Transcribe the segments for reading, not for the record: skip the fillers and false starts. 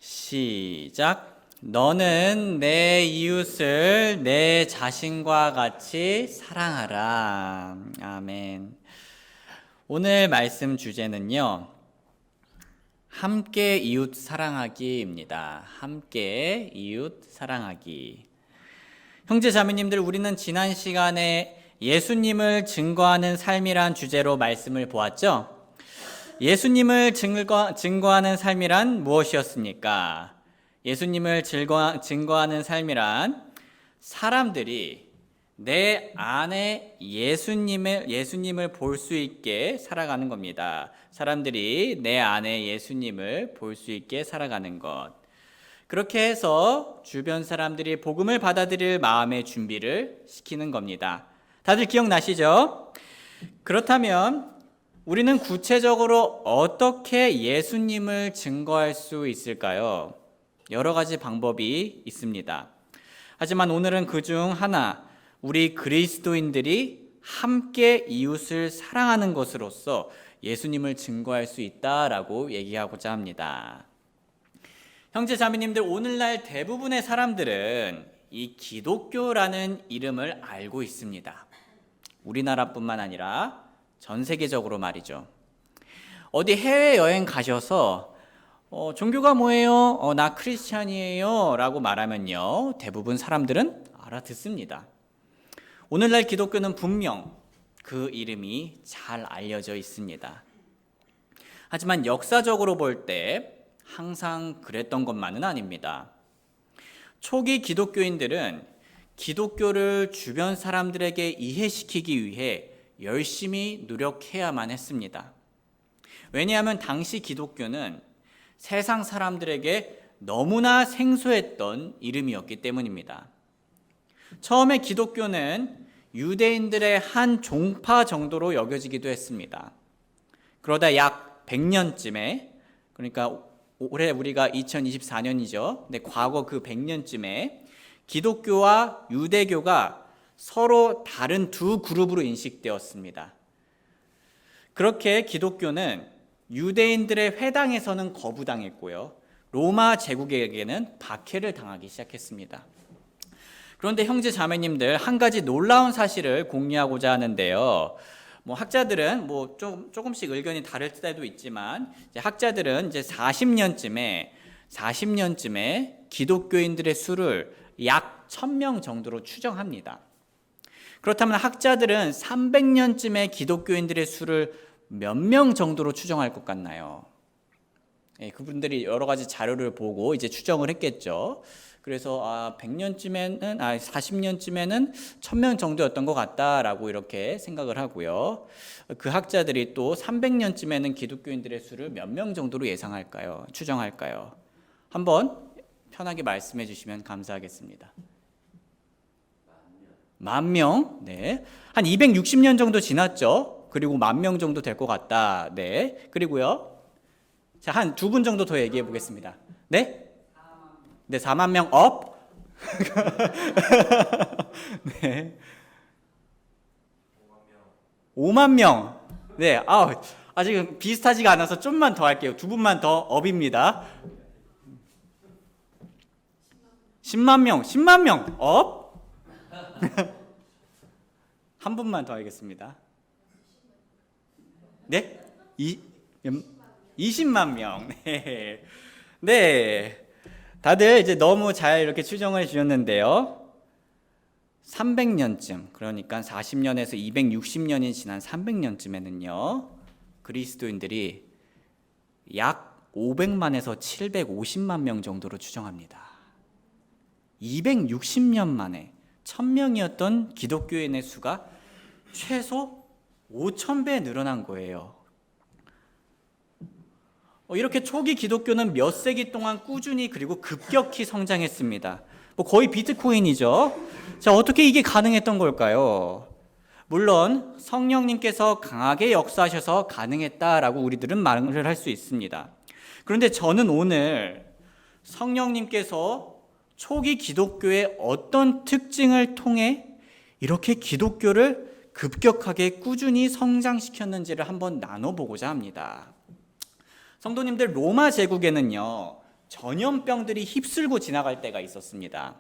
시작. 너는 내 이웃을 내 자신과 같이 사랑하라. 아멘. 오늘 말씀 주제는요, 함께 이웃 사랑하기입니다. 함께 이웃 사랑하기. 형제 자매님들, 우리는 지난 시간에 예수님을 증거하는 삶이란 주제로 말씀을 보았죠. 예수님을 증거하는 삶이란 무엇이었습니까? 예수님을 증거하는 삶이란 사람들이 내 안에 예수님을 볼 수 있게 살아가는 겁니다. 사람들이 내 안에 예수님을 볼 수 있게 살아가는 것. 그렇게 해서 주변 사람들이 복음을 받아들일 마음의 준비를 시키는 겁니다. 다들 기억나시죠? 그렇다면 우리는 구체적으로 어떻게 예수님을 증거할 수 있을까요? 여러 가지 방법이 있습니다. 하지만 오늘은 그중 하나, 우리 그리스도인들이 함께 이웃을 사랑하는 것으로서 예수님을 증거할 수 있다라고 얘기하고자 합니다. 형제 자매님들, 오늘날 대부분의 사람들은 이 기독교라는 이름을 알고 있습니다. 우리나라뿐만 아니라 전 세계적으로 말이죠. 어디 해외여행 가셔서 종교가 뭐예요? 나 크리스찬이에요 라고 말하면요, 대부분 사람들은 알아듣습니다. 오늘날 기독교는 분명 그 이름이 잘 알려져 있습니다. 하지만 역사적으로 볼 때 항상 그랬던 것만은 아닙니다. 초기 기독교인들은 기독교를 주변 사람들에게 이해시키기 위해 열심히 노력해야만 했습니다. 왜냐하면 당시 기독교는 세상 사람들에게 너무나 생소했던 이름이었기 때문입니다. 처음에 기독교는 유대인들의 한 종파 정도로 여겨지기도 했습니다. 그러다 약 100년쯤에, 그러니까 올해 우리가 2024년이죠. 근데 과거 그 100년쯤에 기독교와 유대교가 서로 다른 두 그룹으로 인식되었습니다. 그렇게 기독교는 유대인들의 회당에서는 거부당했고요, 로마 제국에게는 박해를 당하기 시작했습니다. 그런데 형제 자매님들, 한 가지 놀라운 사실을 공유하고자 하는데요. 학자들은 조금씩 의견이 다를 때도 있지만, 학자들은 이제 40년쯤에 기독교인들의 수를 약 1000명 정도로 추정합니다. 그렇다면 학자들은 300년쯤에 기독교인들의 수를 몇 명 정도로 추정할 것 같나요? 그분들이 여러 가지 자료를 보고 이제 추정을 했겠죠. 그래서 40년쯤에는 1000명 정도였던 것 같다라고 이렇게 생각을 하고요. 그 학자들이 또 300년쯤에는 기독교인들의 수를 몇 명 정도로 예상할까요? 추정할까요? 한번 편하게 말씀해 주시면 감사하겠습니다. 10,000명. 네. 한 260년 정도 지났죠. 그리고 10,000명 정도 될 것 같다. 네. 그리고요. 자, 한 두 분 정도 더 얘기해 보겠습니다. 네? 네, 40,000명 업. 네. 50,000명. 네. 아직은 비슷하지가 않아서 좀만 더 할게요. 두 분만 더 업입니다. 10만 명 업. 한 분만 더 하겠습니다. 네? 20만 명. 네. 네. 다들 이제 너무 잘 이렇게 추정을 주셨는데요. 300년쯤, 그러니까 40년에서 260년이 지난 300년쯤에는요, 그리스도인들이 약 500만에서 750만 명 정도로 추정합니다. 260년 만에 1000명이었던 기독교인의 수가 최소 5000배 늘어난 거예요. 이렇게 초기 기독교는 몇 세기 동안 꾸준히 그리고 급격히 성장했습니다. 거의 비트코인이죠. 자, 어떻게 이게 가능했던 걸까요? 물론 성령님께서 강하게 역사하셔서 가능했다라고 우리들은 말을 할 수 있습니다. 그런데 저는 오늘 성령님께서 초기 기독교의 어떤 특징을 통해 이렇게 기독교를 급격하게 꾸준히 성장시켰는지를 한번 나눠보고자 합니다. 성도님들, 로마 제국에는요, 전염병들이 휩쓸고 지나갈 때가 있었습니다.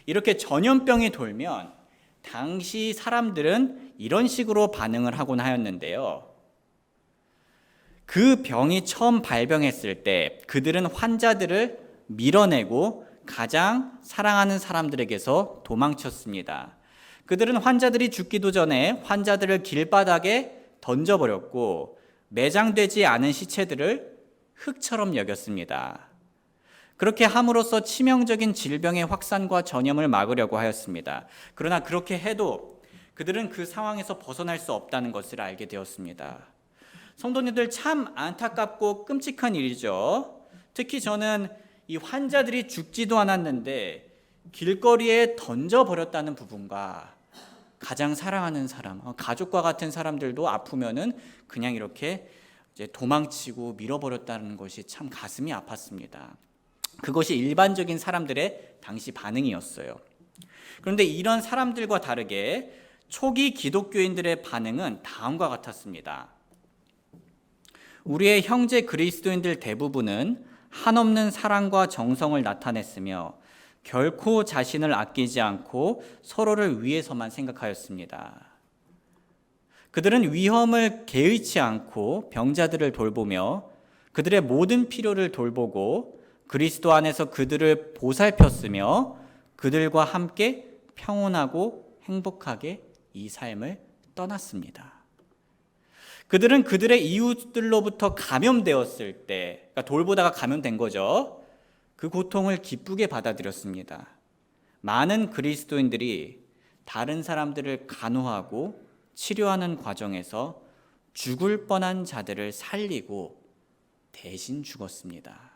이렇게 전염병이 돌면 당시 사람들은 이런 식으로 반응을 하곤 하였는데요. 그 병이 처음 발병했을 때 그들은 환자들을 밀어내고 가장 사랑하는 사람들에게서 도망쳤습니다. 그들은 환자들이 죽기도 전에 환자들을 길바닥에 던져버렸고 매장되지 않은 시체들을 흙처럼 여겼습니다. 그렇게 함으로써 치명적인 질병의 확산과 전염을 막으려고 하였습니다. 그러나 그렇게 해도 그들은 그 상황에서 벗어날 수 없다는 것을 알게 되었습니다. 성도님들, 참 안타깝고 끔찍한 일이죠. 특히 저는 이 환자들이 죽지도 않았는데 길거리에 던져버렸다는 부분과 가장 사랑하는 사람, 가족과 같은 사람들도 아프면은 그냥 이렇게 이제 도망치고 밀어버렸다는 것이 참 가슴이 아팠습니다. 그것이 일반적인 사람들의 당시 반응이었어요. 그런데 이런 사람들과 다르게 초기 기독교인들의 반응은 다음과 같았습니다. 우리의 형제 그리스도인들 대부분은 한없는 사랑과 정성을 나타냈으며 결코 자신을 아끼지 않고 서로를 위해서만 생각하였습니다. 그들은 위험을 개의치 않고 병자들을 돌보며 그들의 모든 필요를 돌보고 그리스도 안에서 그들을 보살폈으며 그들과 함께 평온하고 행복하게 이 삶을 떠났습니다. 그들은 그들의 이웃들로부터 감염되었을 때, 그러니까 돌보다가 감염된 거죠. 그 고통을 기쁘게 받아들였습니다. 많은 그리스도인들이 다른 사람들을 간호하고 치료하는 과정에서 죽을 뻔한 자들을 살리고 대신 죽었습니다.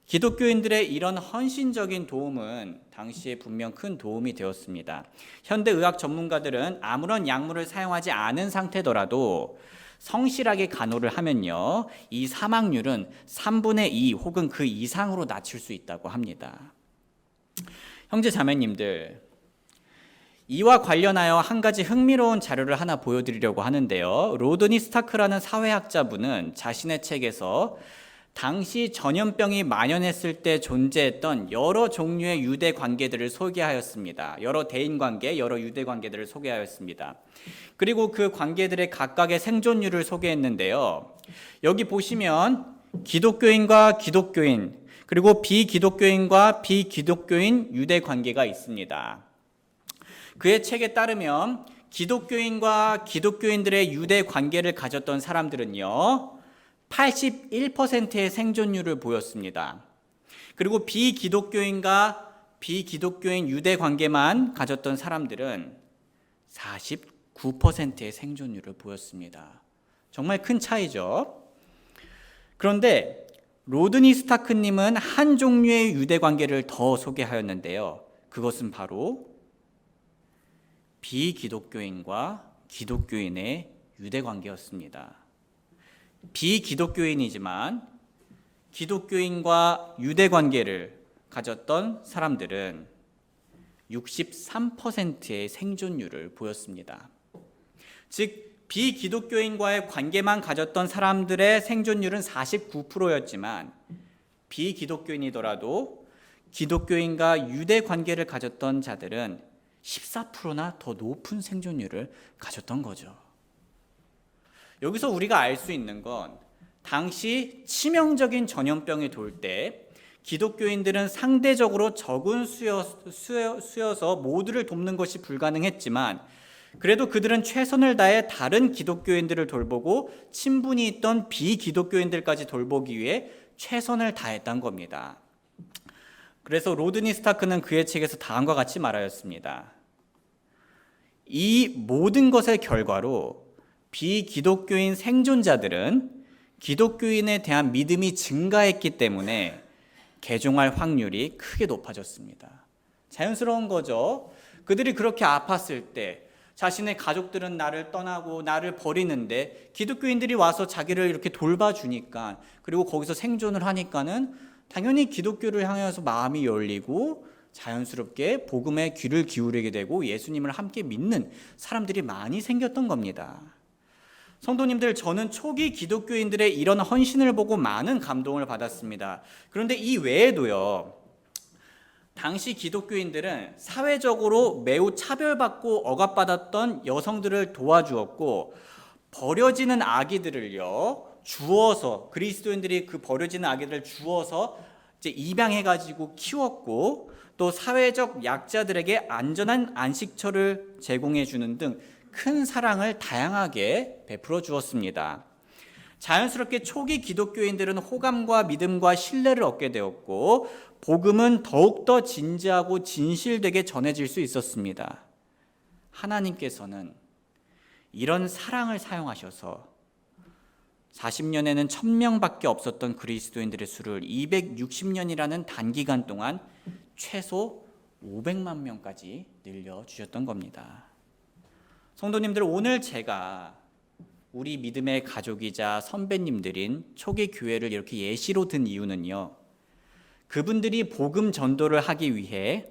기독교인들의 이런 헌신적인 도움은 당시에 분명 큰 도움이 되었습니다. 현대의학 전문가들은 아무런 약물을 사용하지 않은 상태더라도 성실하게 간호를 하면요, 이 사망률은 3분의 2 혹은 그 이상으로 낮출 수 있다고 합니다. 형제 자매님들, 이와 관련하여 한 가지 흥미로운 자료를 하나 보여드리려고 하는데요. 로드니 스타크라는 사회학자분은 자신의 책에서 당시 전염병이 만연했을 때 존재했던 여러 종류의 유대 관계들을 소개하였습니다. 여러 대인 관계, 여러 유대 관계들을 소개하였습니다. 그리고 그 관계들의 각각의 생존율을 소개했는데요. 여기 보시면 기독교인과 기독교인, 그리고 비기독교인과 비기독교인 유대 관계가 있습니다. 그의 책에 따르면 기독교인과 기독교인들의 유대 관계를 가졌던 사람들은요, 81%의 생존율을 보였습니다. 그리고 비기독교인과 비기독교인 유대 관계만 가졌던 사람들은 49%의 생존율을 보였습니다. 정말 큰 차이죠. 그런데 로드니 스타크님은 한 종류의 유대 관계를 더 소개하였는데요. 그것은 바로 비기독교인과 기독교인의 유대 관계였습니다. 비기독교인이지만 기독교인과 유대 관계를 가졌던 사람들은 63%의 생존율을 보였습니다. 즉 비기독교인과의 관계만 가졌던 사람들의 생존율은 49%였지만 비기독교인이더라도 기독교인과 유대 관계를 가졌던 자들은 14%나 더 높은 생존율을 가졌던 거죠. 여기서 우리가 알 수 있는 건 당시 치명적인 전염병이 돌 때 기독교인들은 상대적으로 적은 수여서 모두를 돕는 것이 불가능했지만 그래도 그들은 최선을 다해 다른 기독교인들을 돌보고 친분이 있던 비기독교인들까지 돌보기 위해 최선을 다했던 겁니다. 그래서 로드니 스타크는 그의 책에서 다음과 같이 말하였습니다. 이 모든 것의 결과로 비기독교인 생존자들은 기독교인에 대한 믿음이 증가했기 때문에 개종할 확률이 크게 높아졌습니다. 자연스러운 거죠. 그들이 그렇게 아팠을 때 자신의 가족들은 나를 떠나고 나를 버리는데 기독교인들이 와서 자기를 이렇게 돌봐주니까, 그리고 거기서 생존을 하니까는 당연히 기독교를 향해서 마음이 열리고 자연스럽게 복음에 귀를 기울이게 되고 예수님을 함께 믿는 사람들이 많이 생겼던 겁니다. 성도님들, 저는 초기 기독교인들의 이런 헌신을 보고 많은 감동을 받았습니다. 그런데 이 외에도요, 당시 기독교인들은 사회적으로 매우 차별받고 억압받았던 여성들을 도와주었고, 버려지는 아기들을요 주워서, 그리스도인들이 그 버려지는 아기들을 주워서 이제 입양해가지고 키웠고, 또 사회적 약자들에게 안전한 안식처를 제공해 주는 등 큰 사랑을 다양하게 베풀어 주었습니다. 자연스럽게 초기 기독교인들은 호감과 믿음과 신뢰를 얻게 되었고, 복음은 더욱더 진지하고 진실되게 전해질 수 있었습니다. 하나님께서는 이런 사랑을 사용하셔서 40년에는 1000명밖에 없었던 그리스도인들의 수를 260년이라는 단기간 동안 최소 500만 명까지 늘려주셨던 겁니다. 성도님들, 오늘 제가 우리 믿음의 가족이자 선배님들인 초기 교회를 이렇게 예시로 든 이유는요, 그분들이 복음 전도를 하기 위해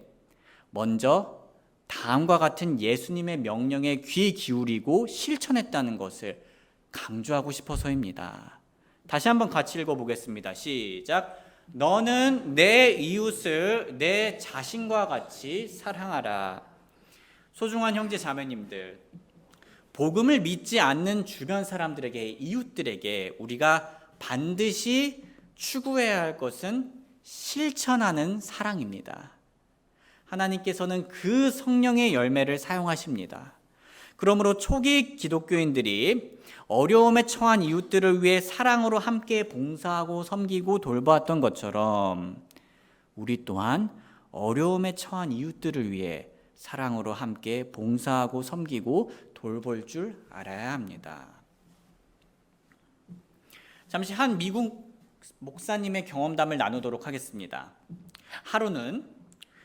먼저 다음과 같은 예수님의 명령에 귀 기울이고 실천했다는 것을 강조하고 싶어서입니다. 다시 한번 같이 읽어보겠습니다. 시작. 너는 내 이웃을 내 자신과 같이 사랑하라. 소중한 형제 자매님들, 복음을 믿지 않는 주변 사람들에게, 이웃들에게 우리가 반드시 추구해야 할 것은 실천하는 사랑입니다. 하나님께서는 그 성령의 열매를 사용하십니다. 그러므로 초기 기독교인들이 어려움에 처한 이웃들을 위해 사랑으로 함께 봉사하고 섬기고 돌보았던 것처럼, 우리 또한 어려움에 처한 이웃들을 위해 사랑으로 함께 봉사하고 섬기고 돌볼 줄 알아야 합니다. 잠시 한 미국 목사님의 경험담을 나누도록 하겠습니다. 하루는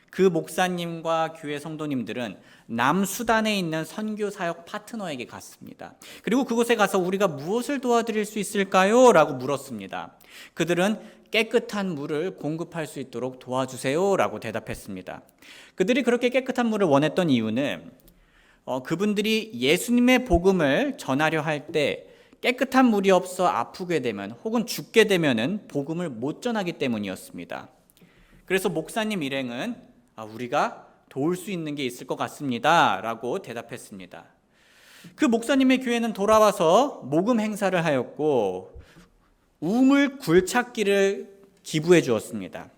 그 목사님과 교회 성도님들은 남수단에 있는 선교 사역 파트너에게 갔습니다. 그리고 그곳에 가서 우리가 무엇을 도와드릴 수 있을까요? 라고 물었습니다. 그들은 깨끗한 물을 공급할 수 있도록 도와주세요 라고 대답했습니다. 그들이 그렇게 깨끗한 물을 원했던 이유는 그분들이 예수님의 복음을 전하려 할 때 깨끗한 물이 없어 아프게 되면 혹은 죽게 되면은 복음을 못 전하기 때문이었습니다. 그래서 목사님 일행은 우리가 도울 수 있는 게 있을 것 같습니다 라고 대답했습니다. 그 목사님의 교회는 돌아와서 모금 행사를 하였고 우물 굴착기를 기부해 주었습니다.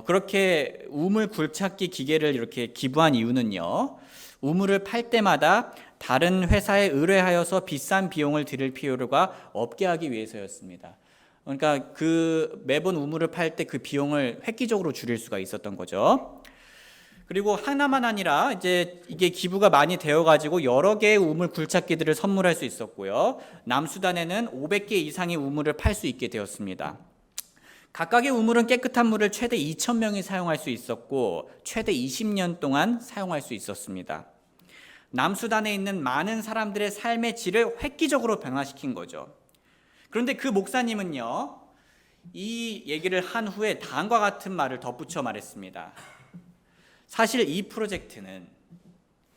그렇게 우물 굴착기 기계를 이렇게 기부한 이유는요, 우물을 팔 때마다 다른 회사에 의뢰하여서 비싼 비용을 들일 필요가 없게 하기 위해서였습니다. 그러니까 그 매번 우물을 팔 때 그 비용을 획기적으로 줄일 수가 있었던 거죠. 그리고 하나만 아니라 이제 이게 기부가 많이 되어가지고 여러 개의 우물 굴착기들을 선물할 수 있었고요. 남수단에는 500개 이상의 우물을 팔 수 있게 되었습니다. 각각의 우물은 깨끗한 물을 최대 2,000명이 사용할 수 있었고 최대 20년 동안 사용할 수 있었습니다. 남수단에 있는 많은 사람들의 삶의 질을 획기적으로 변화시킨 거죠. 그런데 그 목사님은요, 이 얘기를 한 후에 다음과 같은 말을 덧붙여 말했습니다. 사실 이 프로젝트는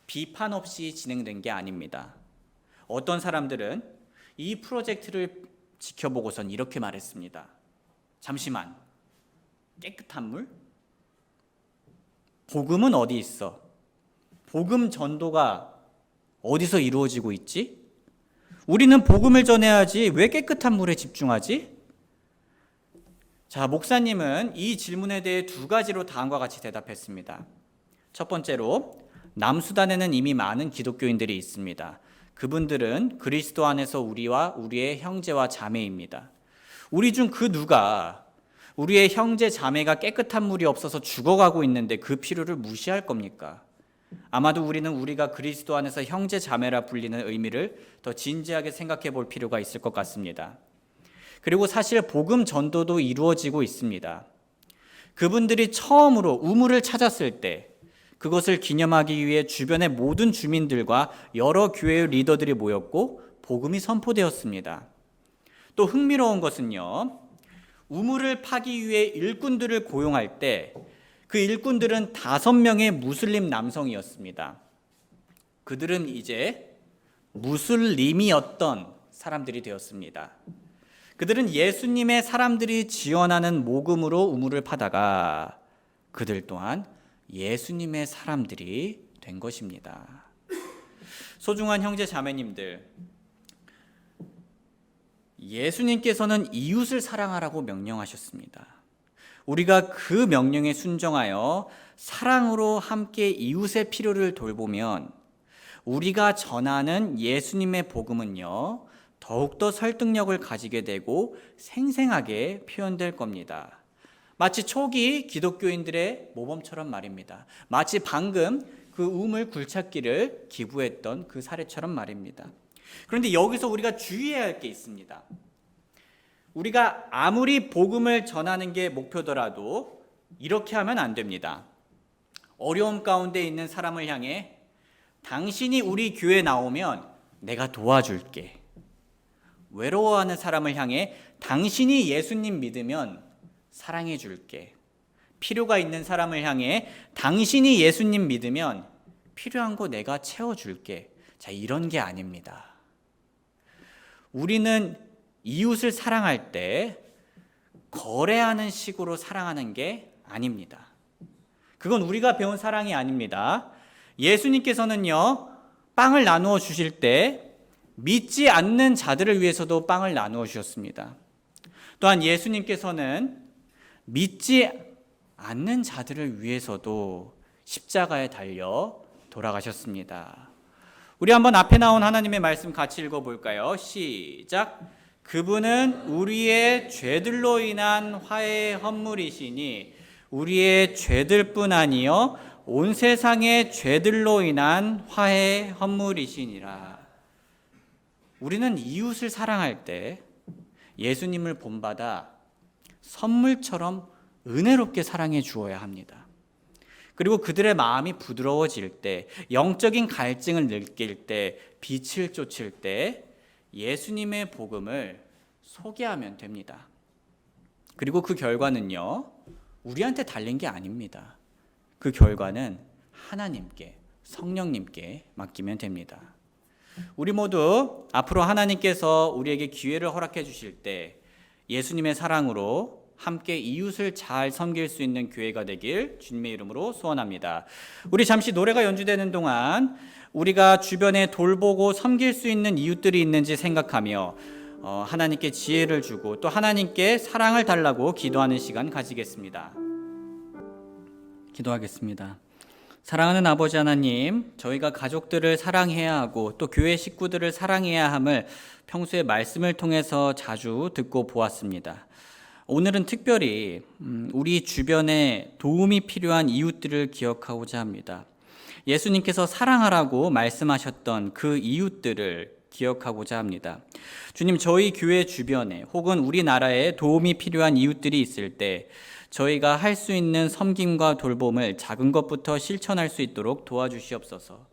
비판 없이 진행된 게 아닙니다. 어떤 사람들은 이 프로젝트를 지켜보고선 이렇게 말했습니다. 잠시만, 깨끗한 물? 복음은 어디 있어? 복음 전도가 어디서 이루어지고 있지? 우리는 복음을 전해야지 왜 깨끗한 물에 집중하지? 자, 목사님은 이 질문에 대해 두 가지로 다음과 같이 대답했습니다. 첫 번째로, 남수단에는 이미 많은 기독교인들이 있습니다. 그분들은 그리스도 안에서 우리와 우리의 형제와 자매입니다. 우리 중 그 누가 우리의 형제 자매가 깨끗한 물이 없어서 죽어가고 있는데 그 필요를 무시할 겁니까? 아마도 우리는 우리가 그리스도 안에서 형제 자매라 불리는 의미를 더 진지하게 생각해 볼 필요가 있을 것 같습니다. 그리고 사실 복음 전도도 이루어지고 있습니다. 그분들이 처음으로 우물을 찾았을 때 그것을 기념하기 위해 주변의 모든 주민들과 여러 교회의 리더들이 모였고 복음이 선포되었습니다. 또 흥미로운 것은요, 우물을 파기 위해 일꾼들을 고용할 때 그 일꾼들은 5명의 무슬림 남성이었습니다. 그들은 이제 무슬림이었던 사람들이 되었습니다. 그들은 예수님의 사람들이 지원하는 모금으로 우물을 파다가 그들 또한 예수님의 사람들이 된 것입니다. 소중한 형제 자매님들, 예수님께서는 이웃을 사랑하라고 명령하셨습니다. 우리가 그 명령에 순종하여 사랑으로 함께 이웃의 필요를 돌보면 우리가 전하는 예수님의 복음은요, 더욱더 설득력을 가지게 되고 생생하게 표현될 겁니다. 마치 초기 기독교인들의 모범처럼 말입니다. 마치 방금 그 우물 굴착기를 기부했던 그 사례처럼 말입니다. 그런데 여기서 우리가 주의해야 할 게 있습니다. 우리가 아무리 복음을 전하는 게 목표더라도 이렇게 하면 안 됩니다. 어려움 가운데 있는 사람을 향해 당신이 우리 교회 나오면 내가 도와줄게. 외로워하는 사람을 향해 당신이 예수님 믿으면 사랑해 줄게. 필요가 있는 사람을 향해 당신이 예수님 믿으면 필요한 거 내가 채워줄게. 자, 이런 게 아닙니다. 우리는 이웃을 사랑할 때 거래하는 식으로 사랑하는 게 아닙니다. 그건 우리가 배운 사랑이 아닙니다. 예수님께서는요, 빵을 나누어 주실 때 믿지 않는 자들을 위해서도 빵을 나누어 주셨습니다. 또한 예수님께서는 믿지 않는 자들을 위해서도 십자가에 달려 돌아가셨습니다. 우리 한번 앞에 나온 하나님의 말씀 같이 읽어볼까요? 시작. 그분은 우리의 죄들로 인한 화해의 헌물이시니 우리의 죄들뿐 아니요 온 세상의 죄들로 인한 화해의 헌물이시니라. 우리는 이웃을 사랑할 때 예수님을 본받아 선물처럼 은혜롭게 사랑해 주어야 합니다. 그리고 그들의 마음이 부드러워질 때, 영적인 갈증을 느낄 때, 빛을 쫓을 때 예수님의 복음을 소개하면 됩니다. 그리고 그 결과는요, 우리한테 달린 게 아닙니다. 그 결과는 하나님께, 성령님께 맡기면 됩니다. 우리 모두 앞으로 하나님께서 우리에게 기회를 허락해 주실 때 예수님의 사랑으로 함께 이웃을 잘 섬길 수 있는 교회가 되길 주님의 이름으로 소원합니다. 우리 잠시 노래가 연주되는 동안 우리가 주변에 돌보고 섬길 수 있는 이웃들이 있는지 생각하며 하나님께 지혜를 주고 또 하나님께 사랑을 달라고 기도하는 시간 가지겠습니다. 기도하겠습니다. 사랑하는 아버지 하나님, 저희가 가족들을 사랑해야 하고 또 교회 식구들을 사랑해야 함을 평소에 말씀을 통해서 자주 듣고 보았습니다. 오늘은 특별히 우리 주변에 도움이 필요한 이웃들을 기억하고자 합니다. 예수님께서 사랑하라고 말씀하셨던 그 이웃들을 기억하고자 합니다. 주님, 저희 교회 주변에 혹은 우리나라에 도움이 필요한 이웃들이 있을 때 저희가 할 수 있는 섬김과 돌봄을 작은 것부터 실천할 수 있도록 도와주시옵소서.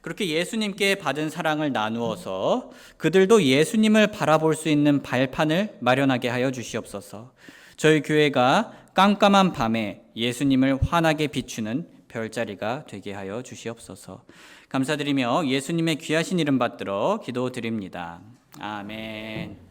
그렇게 예수님께 받은 사랑을 나누어서 그들도 예수님을 바라볼 수 있는 발판을 마련하게 하여 주시옵소서. 저희 교회가 깜깜한 밤에 예수님을 환하게 비추는 별자리가 되게 하여 주시옵소서. 감사드리며 예수님의 귀하신 이름 받들어 기도드립니다. 아멘.